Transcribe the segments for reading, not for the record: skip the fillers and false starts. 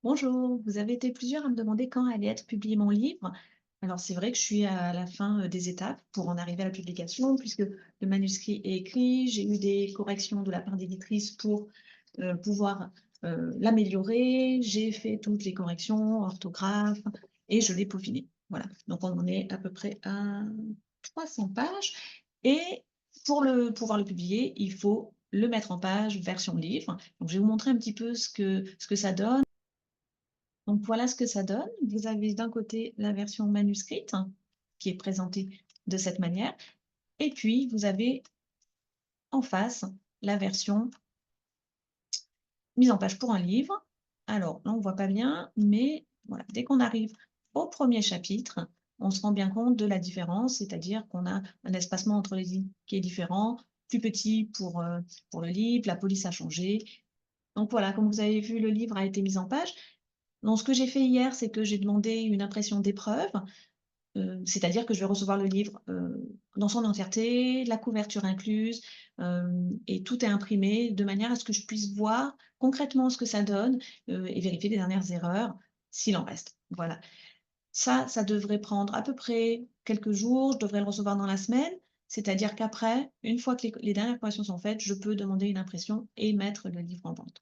Bonjour, vous avez été plusieurs à me demander quand allait être publié mon livre. Alors c'est vrai que je suis à la fin des étapes pour en arriver à la publication, puisque le manuscrit est écrit, j'ai eu des corrections de la part d'éditrice pour pouvoir l'améliorer, j'ai fait toutes les corrections, orthographe, et je l'ai peaufiné. Voilà, donc on en est à peu près à 300 pages. Et pouvoir le publier, il faut le mettre en page version livre. Donc je vais vous montrer un petit peu ce que ça donne. Donc voilà ce que ça donne. Vous avez d'un côté la version manuscrite, qui est présentée de cette manière, et puis vous avez en face la version mise en page pour un livre. Alors là, on ne voit pas bien, mais voilà, dès qu'on arrive au premier chapitre, on se rend bien compte de la différence, c'est-à-dire qu'on a un espacement entre les lignes qui est différent, plus petit pour le livre, la police a changé. Donc voilà, comme vous avez vu, le livre a été mis en page. Donc ce que j'ai fait hier, c'est que j'ai demandé une impression d'épreuve. C'est-à-dire que je vais recevoir le livre, dans son entièreté, la couverture incluse, et tout est imprimé de manière à ce que je puisse voir concrètement ce que ça donne, et vérifier les dernières erreurs, s'il en reste. Voilà. Ça devrait prendre à peu près quelques jours, je devrais le recevoir dans la semaine, c'est-à-dire qu'après, une fois que les dernières corrections sont faites, je peux demander une impression et mettre le livre en vente.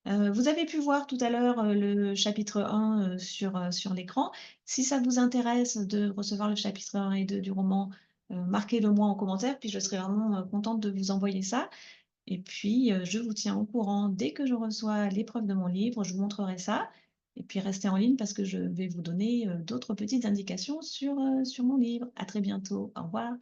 Vous avez pu voir tout à l'heure, le chapitre 1, sur l'écran. Si ça vous intéresse de recevoir le chapitre 1 et 2 du roman, marquez-le moi en commentaire, puis je serai vraiment, contente de vous envoyer ça et puis, je vous tiens au courant dès que je reçois l'épreuve de mon livre, je vous montrerai ça et puis restez en ligne parce que je vais vous donner, d'autres petites indications sur mon livre. À très bientôt. Au revoir.